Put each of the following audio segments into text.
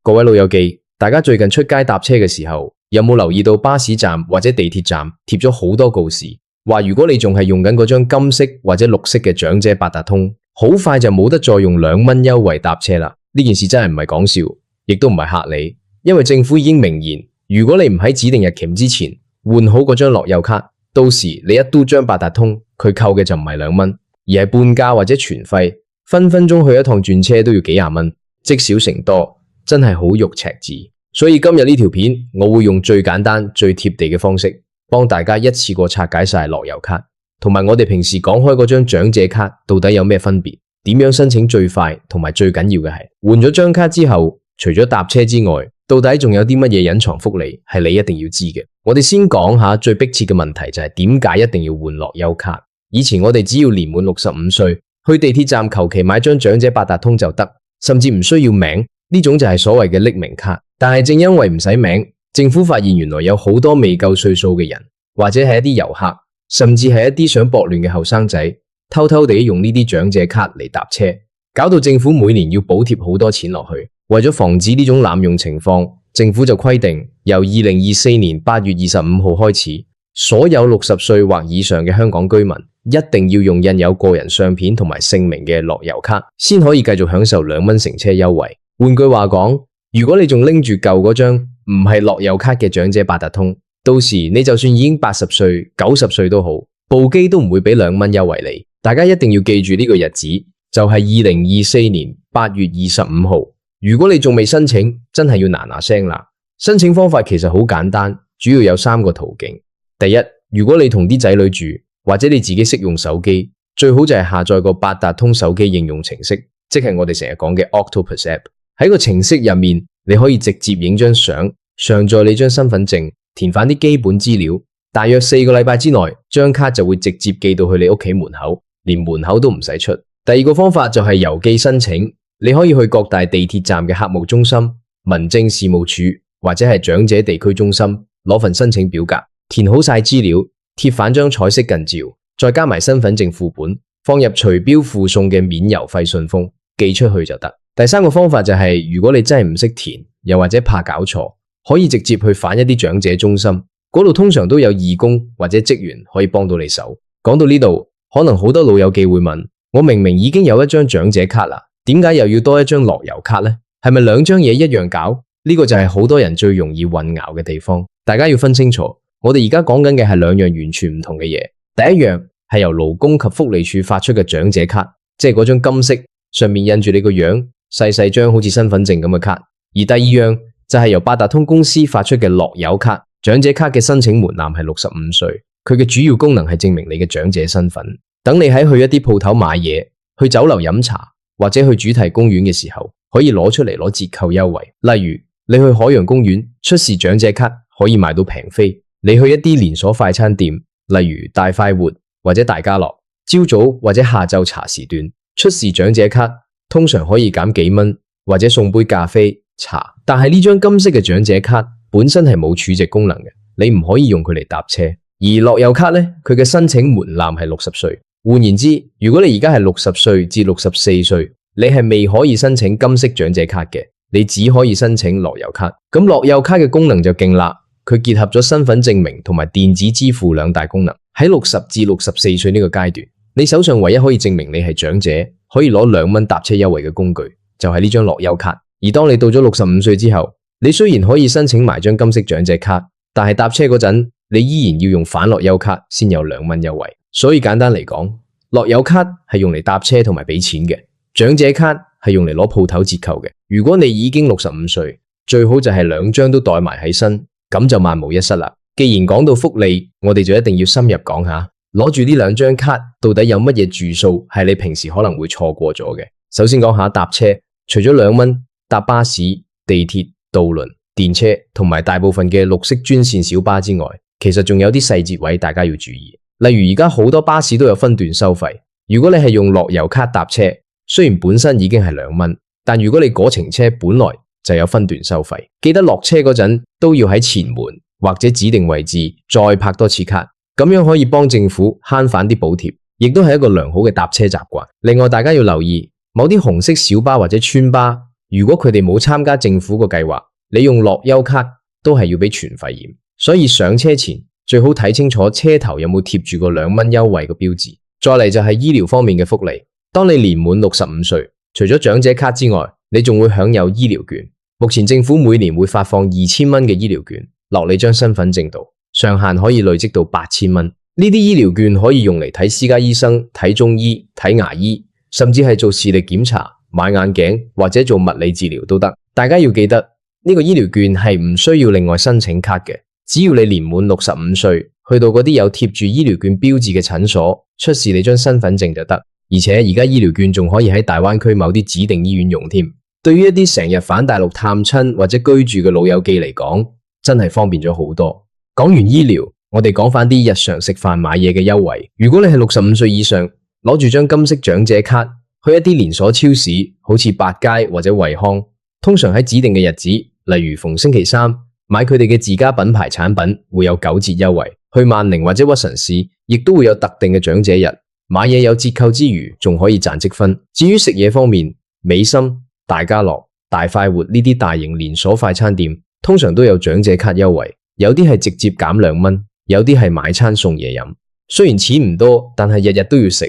各位老友記，大家最近出街搭車嘅時候，有冇留意到巴士站或者地鐵站貼咗好多告示，話如果你仲係用緊嗰張金色或者綠色嘅長者八達通，好快就冇得再用2蚊優惠搭車啦。呢件事真係唔係講笑，亦都唔係嚇你，因為政府已經明言，如果你唔喺指定日期之前換好嗰張樂悠卡，到時你一嘟張八達通，佢扣嘅就唔係2蚊，而係半價或者全費，分分鐘去一趟轉車都要幾廿蚊，積少成多，真係好肉赤字。所以今日呢條片，我會用最簡單、最貼地嘅方式，幫大家一次過拆解晒樂悠卡，同埋我哋平時講開嗰張長者卡到底有咩分別，點樣申請最快，同埋最緊要嘅係換咗張卡之後，除咗搭車之外，到底仲有啲乜嘢隱藏福利係你一定要知嘅。我哋先講下最迫切嘅問題，就係點解一定要換樂悠卡。以前我哋只要年滿65歲，去地鐵站求其買張長者八達通就得，甚至唔需要名，呢種就係所謂嘅匿名卡。但係正因為唔使名，政府發現原來有好多未夠歲數嘅人，或者係一啲遊客，甚至係一啲想搏亂嘅後生仔，偷偷地用呢啲長者卡嚟搭車，搞到政府每年要補貼好多錢落去。為咗防止呢種濫用情況，政府就規定由2024年8月25號開始，所有60歲或以上嘅香港居民一定要用印有個人相片同埋姓名嘅樂悠卡，先可以繼續享受2蚊乘車優惠。換句話講，如果你仲拎住舊嗰張唔係樂悠卡嘅長者八達通，到時你就算已經80歲、90歲都好，部機都唔會俾2蚊優惠你。大家一定要記住呢個日子，就係2024年8月25號。如果你仲未申請，真係要嗱聲啦。申請方法其實好簡單，主要有3個途徑。第一，如果你同啲仔女住，或者你自己識用手機，最好就係下載個八達通手機應用程式，即係我哋成日講嘅 Octopus App。喺個程式入面，你可以直接影張相，上載你張身份證，填返啲基本資料，大約4個禮拜之內，張卡就會直接寄到去你屋企門口，連門口都唔使出。第二個方法就係郵寄申請，你可以去各大地鐵站嘅客務中心、民政事務處或者係長者地區中心攞份申請表格，填好晒資料，貼返張彩色近照，再加埋身份證副本，放入隨標附送嘅免郵費信封，寄出去就得。第三個方法就係，如果你真係唔識填，又或者怕搞錯，可以直接去返一啲長者中心，嗰度通常都有義工或者職員可以幫到你手。講到呢度，可能好多老友記會問，我明明已經有一張長者卡啦，點解又要多一張樂悠卡呢？係咪2張嘢一樣搞？呢個就係好多人最容易混淆嘅地方。大家要分清楚，我哋而家講緊嘅係2樣完全唔同嘅嘢。第一樣係由勞工及福利署發出嘅長者卡，即係嗰張金色，上面印住你個樣，細細張好似身份證咁嘅卡。而第二樣就係由八達通公司發出嘅樂悠卡。長者卡嘅申請門檻係65歲，佢嘅主要功能係證明你嘅長者身份。等你喺去一啲鋪頭買嘢、去酒樓飲茶或者去主題公園嘅時候，可以攞出嚟攞折扣優惠。例如你去海洋公園出示長者卡可以買到平飛，你去一啲連鎖快餐店，例如大快活或者大家樂，朝早或者下晝茶時段出示長者卡，通常可以減幾蚊或者送杯咖啡茶。但係呢張金色嘅長者卡本身係冇儲值功能嘅，你唔可以用佢嚟搭車。而樂悠卡呢，佢嘅申請門檻係60歲。換言之，如果你而家係60歲至64歲，你係未可以申請金色長者卡嘅，你只可以申請樂悠卡。咁樂悠卡嘅功能就勁啦，佢結合咗身份證明同埋電子支付2大功能。喺60至64歲呢個階段，你手上唯一可以證明你係長者，可以攞2蚊搭車優惠嘅工具，就係呢張樂悠卡。而當你到咗65歲之後，你雖然可以申請埋張金色長者卡，但係搭車嗰陣，你依然要用反樂悠卡先有2蚊優惠。所以簡單嚟講，樂悠卡係用嚟搭車同埋俾錢嘅，長者卡係用嚟攞鋪頭折扣嘅。如果你已經65歲，最好就係2張都袋埋喺身，咁就萬無一失啦。既然講到福利，我哋就一定要深入講下，攞住呢2張卡到底有乜嘢住數係你平時可能會錯過咗嘅。首先講下搭車，除咗2蚊搭巴士、地鐵、渡輪、電車同埋大部分嘅綠色專線小巴之外，其實仲有啲細節位大家要注意。例如而家好多巴士都有分段收費，如果你係用樂悠卡搭車，雖然本身已經係2蚊，但如果你嗰程車本來就有分段收費，記得落車嗰陣都要喺前門或者指定位置再拍多次卡，咁樣可以幫政府慳返啲補貼，亦都係一個良好嘅搭車習慣。另外大家要留意，某啲紅色小巴或者村巴如果佢哋冇參加政府個計劃，你用樂悠卡都係要俾全費險。所以上車前最好睇清楚車頭有冇貼住個2蚊優惠嘅標誌。再嚟就係醫療方面嘅福利，當你年滿65歲，除咗長者卡之外，你仲會享有醫療券。目前政府每年會發放2000蚊嘅醫療券落你張身份證度，上限可以累積到8000蚊。呢啲醫療券可以用嚟睇私家醫生、睇中醫、睇牙醫，甚至係做視力檢查、買眼鏡或者做物理治療都得。大家要記得，呢個醫療券係唔需要另外申請卡嘅，只要你年滿65歲，去到嗰啲有貼住醫療券標誌嘅診所，出示你張身份證就得。而且而家醫療券仲可以喺大灣區某啲指定醫院用添。對於一啲成日返大陸探親或者居住嘅老友記嚟講，真係方便咗好多。講完醫療，我哋講返啲日常食飯買嘢嘅優惠。如果你係65歲以上，攞住張金色長者卡去一啲連鎖超市，好似百佳或者惠康，通常喺指定嘅日子，例如逢星期三，買佢哋嘅自家品牌產品會有9折優惠。去萬寧或者屈臣氏，亦都會有特定嘅長者日，買嘢有折扣之餘，仲可以賺積分。至於食嘢方面，美心、大家樂、大快活呢啲大型連鎖快餐店，通常都有長者卡優惠，有啲係直接減2蚊，有啲係買餐送嘢飲。雖然錢唔多，但係日日都要食，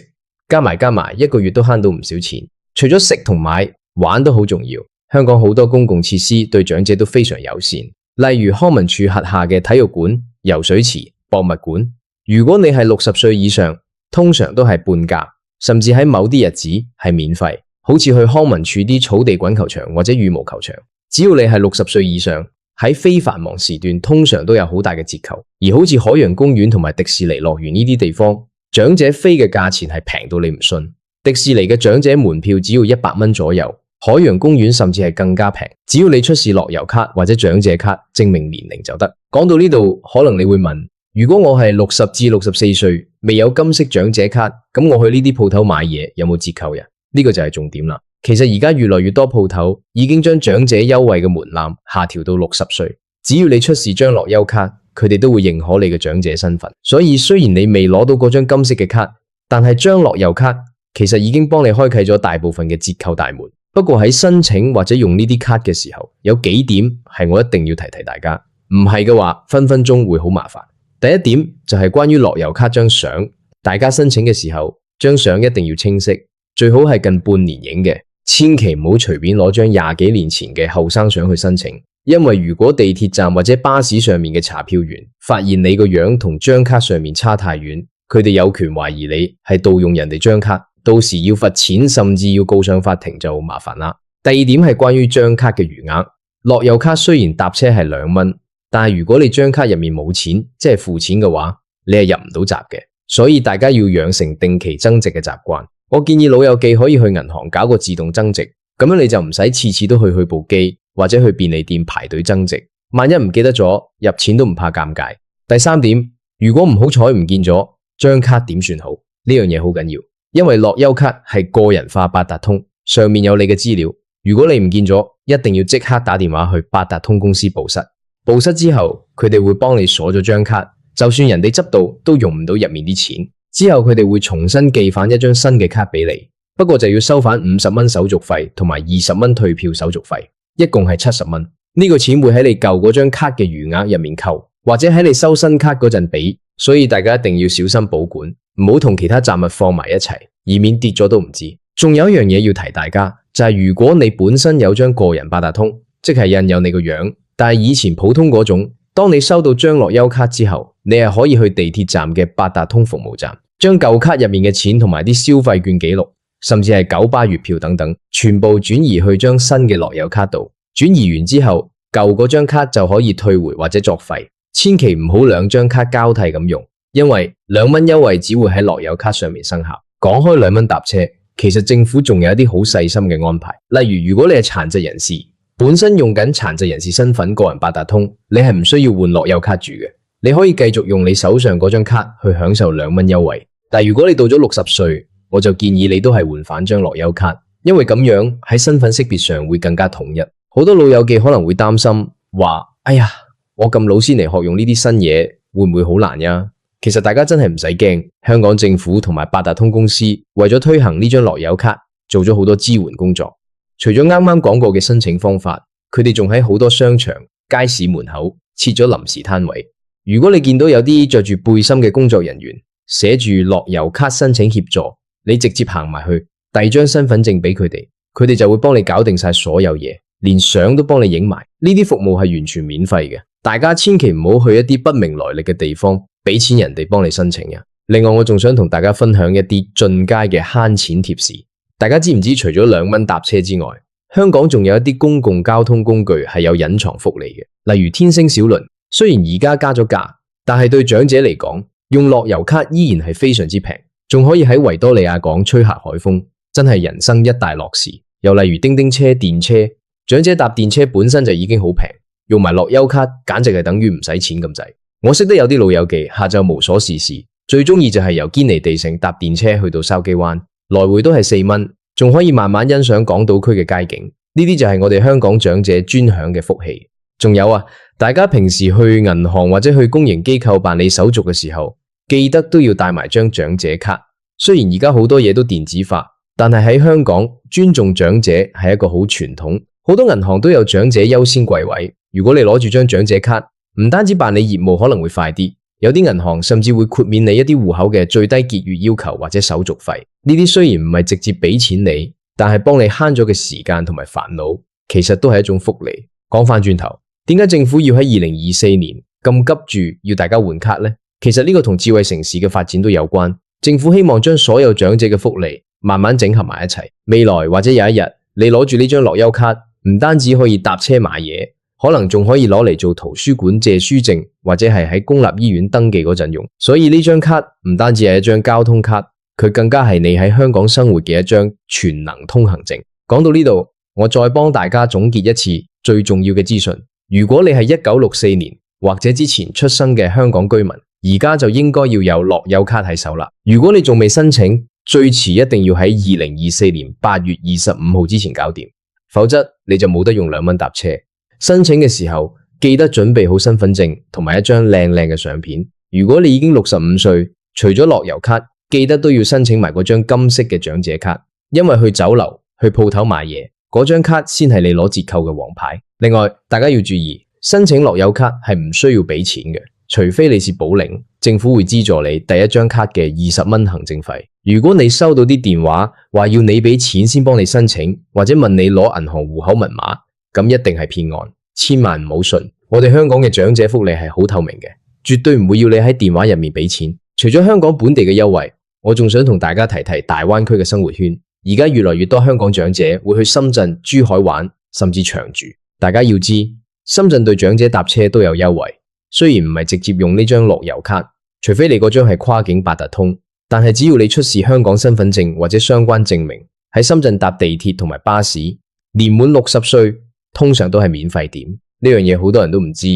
加埋一個月都慳到唔少錢。除咗食同買，玩都好重要。香港好多公共設施對長者都非常友善，例如康文署轄下嘅體育館、游水池、博物館。如果你係60歲以上，通常都係半價，甚至喺某啲日子係免費，好似去康文署啲草地滾球場或者羽毛球場。只要你係60歲以上，喺非繁忙時段通常都有好大嘅折扣。而好似海洋公園同埋迪士尼樂園呢啲地方，長者飛嘅價錢係平到你唔信。迪士尼嘅長者門票只要100蚊左右，海洋公園甚至係更加平，只要你出示樂悠卡或者長者卡證明年齡就得。講到呢度，可能你會問，如果我係60至64歲，未有金色長者卡，咁我去呢啲鋪頭買嘢有冇折扣呀？呢個就係重點啦。其實而家越來越多鋪頭已經將長者優惠嘅門檻下調到60歲，只要你出示張樂悠卡，佢哋都會認可你嘅長者身份。所以雖然你未攞到嗰張金色嘅卡，但係張樂悠卡其實已經幫你開啟咗大部分嘅折扣大門。不過喺申請或者用呢啲卡嘅時候，有幾點係我一定要提大家，唔係嘅話分分鐘會好麻煩。第一點就係關於樂悠卡張相，大家申請嘅時候，張相一定要清晰，最好係近半年影嘅，千祈唔好隨便攞張20幾年前嘅後生相去申請，因為如果地鐵站或者巴士上面嘅查票員發現你個樣同張卡上面差太遠，佢哋有權懷疑你係盜用人哋張卡，到時要罰錢，甚至要告上法庭就麻煩啦。第二點係關於張卡嘅餘額，樂悠卡雖然搭車係2蚊，但係如果你張卡入面冇錢，即係負錢嘅話，你係入唔到閘嘅。所以大家要養成定期增值嘅習慣。我建議老友記可以去銀行搞個自動增值，咁樣你就唔使次次都去部機或者去便利店排隊增值。萬一唔記得咗，入錢都唔怕尷尬。第三點，如果唔好彩唔見咗張卡點算好？呢樣嘢好緊要，因為樂悠卡係個人化八達通，上面有你嘅資料。如果你唔見咗，一定要即刻打電話去八達通公司報失。報失之後，佢哋會幫你鎖咗張卡，就算人哋執到都用唔到入面啲錢。之後佢哋會重新寄返一張新嘅卡俾你，不過就要收返50蚊手續費同埋20蚊退票手續費，一共係70蚊。呢個錢會喺你舊嗰張卡嘅餘額入面扣，或者喺你收新卡嗰陣俾，所以大家一定要小心保管，唔好同其他雜物放埋一齊，以免跌咗都唔知。仲有一樣嘢要提大家，就係如果你本身有張個人八達通，即係印有你個樣，但係以前普通嗰種，當你收到張樂悠卡之後，你係可以去地鐵站嘅八達通服務站，將舊卡入面嘅錢同埋啲消費券記錄，甚至係九巴月票等等，全部轉移去張新嘅樂悠卡度。轉移完之後，舊嗰張卡就可以退回或者作廢。千祈唔好2張卡交替咁用，因為2蚊優惠只會喺樂悠卡上面生效。講開2蚊搭車，其實政府仲有一啲好細心嘅安排，例如如果你係殘疾人士，本身用緊殘疾人士身份個人八達通，你係唔需要換樂悠卡住嘅，你可以繼續用你手上嗰張卡去享受2蚊優惠。但如果你到咗60歲，我就建議你都係換返張樂悠卡，因為咁樣喺身份識別上會更加統一。好多老友記可能會擔心話，哎呀，我咁老先嚟學用呢啲新嘢，會唔會好難呀？其實大家真係唔使驚，香港政府同埋八達通公司為咗推行呢張樂悠卡，做咗好多支援工作。除咗啱啱講過嘅申請方法，佢哋仲喺好多商場、街市門口設咗臨時攤位。如果你見到有啲着住背心嘅工作人員寫住樂悠咭申請協助，你直接行埋去遞張身份證俾佢哋，佢哋就會幫你搞定晒所有嘢，連相都幫你影埋。呢啲服務係完全免費嘅，大家千祈唔好去一啲不明來歷嘅地方俾錢人哋幫你申請啊！另外，我仲想同大家分享一啲進階嘅慳錢貼士。大家知唔知除咗2蚊搭車之外，香港仲有一啲公共交通工具係有隱藏福利嘅，例如天星小輪。雖然而家加咗價，但係對長者嚟講，用樂悠咭依然係非常之平，仲可以喺維多利亞港吹下海風，真係人生一大樂事。又例如叮叮車、電車，長者搭電車本身就已經好平，用埋樂悠咭簡直係等於唔使錢咁滯。我識得有啲老友記下晝無所事事，最中意就係由堅尼地城搭電車去到筲箕灣，來回都係4蚊，仲可以慢慢欣賞港島區嘅街景。呢啲就係我哋香港長者專享嘅福氣。仲有啊，大家平時去銀行或者去公營機構辦理手續嘅時候，記得都要帶埋張長者卡。雖然而家好多嘢都電子化，但係喺香港尊重長者係一個好傳統，好多銀行都有長者優先櫃位。如果你攞住張長者卡，唔單止辦理業務可能會快啲，有啲銀行甚至會豁免你一啲戶口嘅最低結餘要求或者手續費。呢啲雖然唔係直接俾錢你，但係幫你慳咗嘅時間同埋煩惱，其實都係一種福利。講翻轉頭，點解政府要喺2024年咁急住要大家換卡呢？其實呢個同智慧城市嘅發展都有關。政府希望將所有長者嘅福利慢慢整合埋一齊。未來或者有一日，你攞住呢張樂悠咭，唔單止可以搭車買嘢，可能仲可以攞嚟做圖書館借書證，或者係喺公立醫院登記嗰陣用。所以呢張卡唔單止係一張交通卡，佢更加係你喺香港生活嘅一張全能通行證。講到呢度，我再幫大家總結一次最重要嘅資訊。如果你係1964年或者之前出生嘅香港居民，而家就應該要有樂悠咭喺手啦。如果你仲未申請，最遲一定要喺2024年8月25號之前搞掂，否則你就冇得用2蚊搭車。申請嘅時候記得準備好身份證同埋一張靚靚嘅相片。如果你已經65歲，除咗樂悠咭，記得都要申請埋嗰張金色嘅長者卡，因為去酒樓、去鋪頭買嘢，嗰張卡先係你攞折扣嘅王牌。另外，大家要注意，申請樂悠咭係唔需要俾錢嘅，除非你是保領，政府會資助你第一張卡嘅20蚊行政費。如果你收到啲電話話要你俾錢先幫你申請，或者問你攞銀行戶口密碼，咁一定係騙案，千萬唔好信。我哋香港嘅長者福利係好透明嘅，絕對唔會要你喺電話入面俾錢。除咗香港本地嘅優惠，我仲想同大家提提大灣區嘅生活圈。而家越來越多香港長者會去深圳、珠海玩，甚至長住。大家要知，深圳對長者搭車都有優惠，雖然唔係直接用呢張樂悠咭，除非你嗰張係跨境八達通，但係只要你出示香港身份證或者相關證明，喺深圳搭地鐵同埋巴士，年滿60歲通常都係免費點。呢樣嘢好多人都唔知，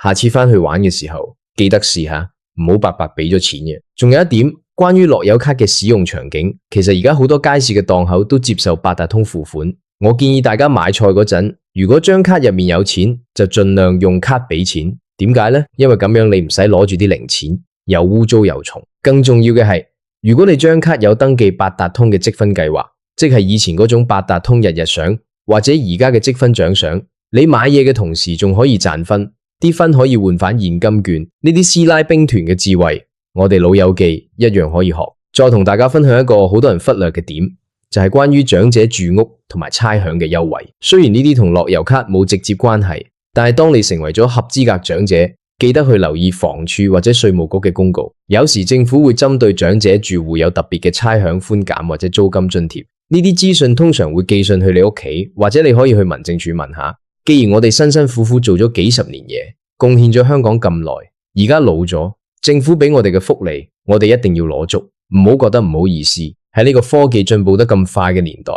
下次翻去玩嘅時候記得試下，唔好白白俾咗錢嘅。仲有一點，關於樂悠咭嘅使用場景，其實而家好多街市嘅檔口都接受八達通付款。我建議大家買菜嗰陣，如果張卡入面有錢，就盡量用卡俾錢。點解呢？因為咁樣你唔使攞住啲零錢，又污糟又重。更重要嘅係，如果你張卡有登記八達通嘅積分計劃，即係以前嗰種八達通日日賞，或者而家嘅積分獎賞，你買嘢嘅同時仲可以賺分，啲分可以換返現金券。呢啲師奶兵團嘅智慧，我哋老友記一樣可以學。再同大家分享一個好多人忽略嘅點，就係關於長者住屋同埋差餉嘅優惠。雖然呢啲同樂悠咭冇直接關係，但係當你成為咗合資格長者，記得去留意房署或者稅務局嘅公告。有時政府會針對長者住戶有特別嘅差餉寬減或者租金津貼。呢啲資訊通常會寄信去你屋企，或者你可以去民政處問下。既然我哋辛辛苦苦做咗幾十年嘢，貢獻咗香港咁耐，而家老咗，政府俾我哋嘅福利，我哋一定要攞足，唔好覺得唔好意思。喺呢個科技進步得咁快嘅年代，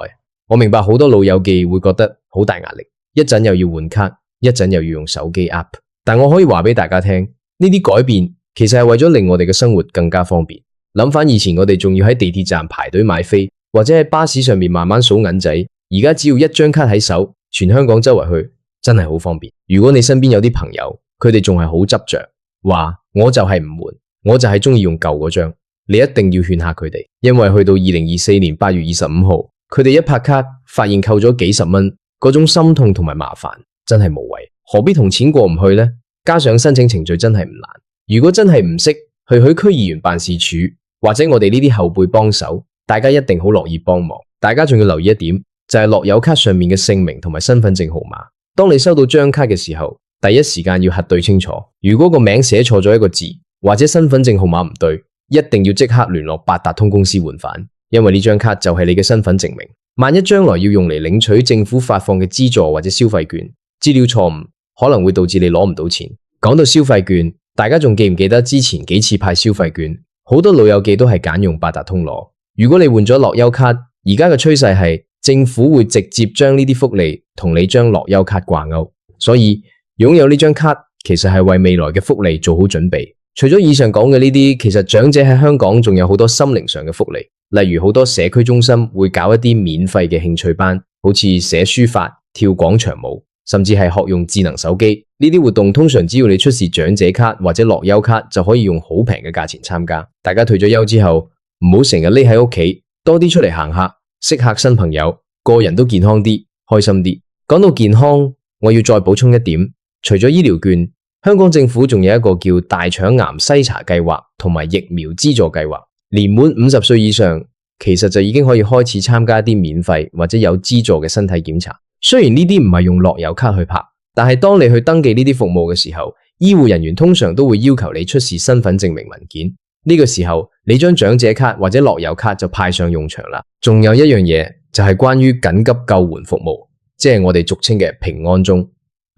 我明白好多老友記會覺得好大壓力，一陣又要換卡，一陣又要用手機 app。但我可以話俾大家聽，呢啲改變其實係為咗令我哋嘅生活更加方便。諗翻以前我哋仲要喺地鐵站排隊買飛，或者喺巴士上面慢慢數銀仔，而家只要一張卡喺手，全香港周圍去，真係好方便。如果你身邊有啲朋友，佢哋仲係好執着，話我就係唔換，我就係中意用舊嗰張，你一定要勸下佢哋，因為去到2024年8月25號，佢哋一拍卡，發現扣咗幾十蚊，嗰種心痛同埋麻煩真係無謂，何必同錢過唔去呢？加上申請程序真係唔難，如果真係唔識去區議員辦事處或者我哋呢啲後輩幫手，大家一定好樂意幫忙。大家仲要留意一點，就係樂悠咭上面嘅姓名同埋身份證號碼。當你收到張卡嘅時候，第一時間要核對清楚。如果個名寫錯咗一個字，或者身份證號碼唔對，一定要即刻聯絡八達通公司換返，因為呢張卡就係你嘅身份證明。萬一將來要用嚟領取政府發放嘅資助或者消費券，資料錯誤可能會導致你攞唔到錢。講到消費券，大家仲記唔記得之前幾次派消費券，好多老友記都係揀用八達通攞。如果你換咗樂悠咭，而家嘅趨勢係政府會直接將呢啲福利同你張樂悠咭掛鈎，所以擁有呢張卡其實係為未來嘅福利做好準備。除咗以上講嘅呢啲，其實長者喺香港仲有好多心靈上嘅福利，例如好多社區中心會搞一啲免費嘅興趣班，好似寫書法、跳廣場舞，甚至係學用智能手機。呢啲活動通常只要你出示長者卡或者樂悠咭，就可以用好平嘅價錢參加。大家退咗休之後，唔好成日匿喺屋企，多啲出嚟行下，識下新朋友，個人都健康啲，開心啲。講到健康，我要再補充一點，除咗醫療券，香港政府仲有一個叫大腸癌篩查計劃同埋疫苗資助計劃。年滿50歲以上，其實就已經可以開始參加一啲免費或者有資助嘅身體檢查。雖然呢啲唔係用樂悠咭去拍，但係當你去登記呢啲服務嘅時候，醫護人員通常都會要求你出示身份證明文件。呢個時候，你張長者卡或者樂悠咭就派上用場啦。仲有一樣嘢就係關於緊急救援服務，即係我哋俗稱嘅平安鐘。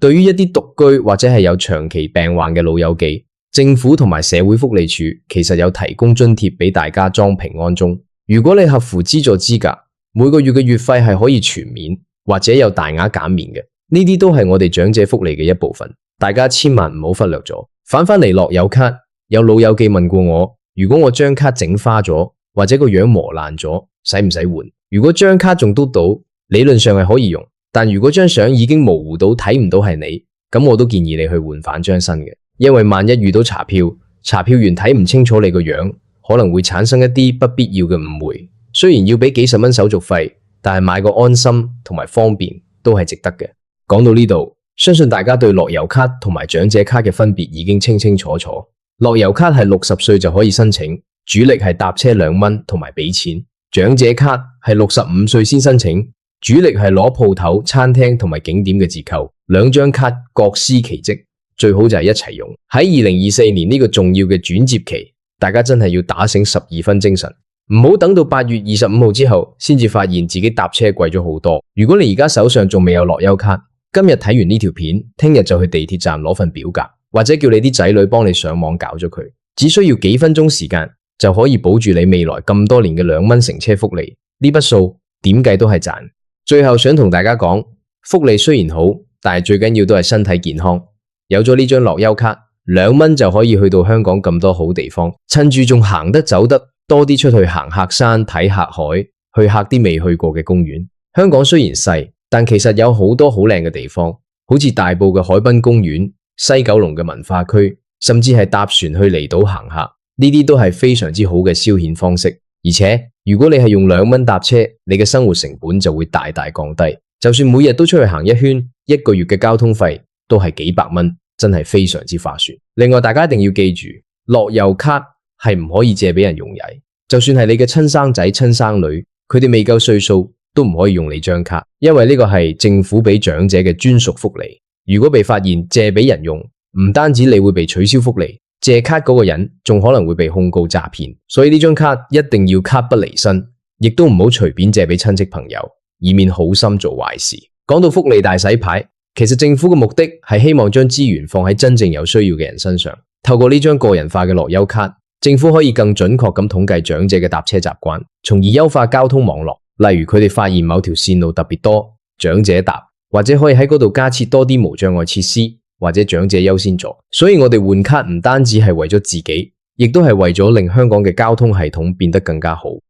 對於一啲獨居或者係有長期病患嘅老友記，政府同埋社會福利署其實有提供津貼俾大家裝平安鐘。如果你合乎資助資格，每個月嘅月費係可以全免或者有大額減免嘅。呢啲都係我哋長者福利嘅一部分，大家千萬唔好忽略咗。返返嚟樂悠咭，有老友記問過我，如果我張卡整花咗或者個樣磨爛咗，使唔使換？如果張卡仲嘟到，理論上係可以用，但如果張相已經模糊到睇唔到係你，咁我都建議你去換返張新嘅，因為萬一遇到查票，查票員睇唔清楚你個樣，可能會產生一啲不必要嘅誤會。雖然要俾幾十蚊手續費，但係買個安心同埋方便都係值得嘅。講到呢度，相信大家對樂悠咭同埋長者卡嘅分別已經清清楚楚。樂悠咭係60歲就可以申請，主力係搭車2蚊同埋俾錢；長者卡係65歲先申請，主力係攞鋪頭、餐廳同埋景點嘅折扣。兩張卡各司其職，最好就係一齊用。喺2024年呢個重要嘅轉接期，大家真係要打醒12分精神，唔好等到8月25號之後先至發現自己搭車貴咗好多。如果你而家手上仲未有樂悠咭，今日睇完呢條片，聽日就去地鐵站攞份表格，或者叫你啲仔女幫你上網搞咗佢，只需要幾分鐘時間就可以保住你未來咁多年嘅2蚊乘車福利。呢筆數點計都係賺。最後想同大家講，福利雖然好，但係最緊要都係身體健康。有咗呢張樂悠咭，2蚊就可以去到香港咁多好地方，趁住仲行得走得，多啲出去行下山睇下海，去下啲未去過嘅公園。香港雖然細，但其實有好多好靚嘅地方，好似大埔嘅海濱公園、西九龍嘅文化區，甚至係搭船去離島行下，呢啲都係非常之好嘅消遣方式。而且如果你係用2蚊搭車，你嘅生活成本就會大大降低。就算每日都出去行一圈，一個月嘅交通費都係幾百蚊，真係非常之划算。另外，大家一定要記住，樂悠咭係唔可以借俾人用曳，就算係你嘅親生仔、親生女，佢哋未夠歲數都唔可以用你張卡，因為呢個係政府俾長者嘅專屬福利。如果被發現借俾人用，唔單止你會被取消福利，借卡嗰個人仲可能會被控告詐騙。所以呢張卡一定要卡不離身，亦都唔好隨便借俾親戚朋友，以免好心做壞事。講到福利大洗牌，其實政府嘅目的係希望將資源放喺真正有需要嘅人身上。透過呢張個人化嘅樂悠咭，政府可以更準確咁統計長者嘅搭車習慣，從而優化交通網絡。例如佢哋發現某條線路特別多長者搭，或者可以喺嗰度加設多啲無障礙設施，或者長者優先座。所以我哋換卡唔單止係為咗自己，亦都係為咗令香港嘅交通系統變得更加好。